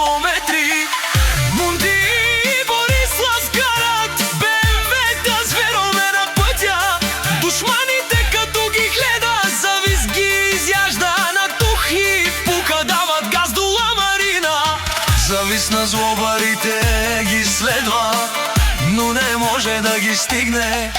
километри. Мунди и Бориславград, БМВ-та с верове на пътя. Душманите като ги гледа, завист ги изяжда на дух и пука дават газ до Ламарина. Завист на злобарите ги следва, но не може да ги стигне.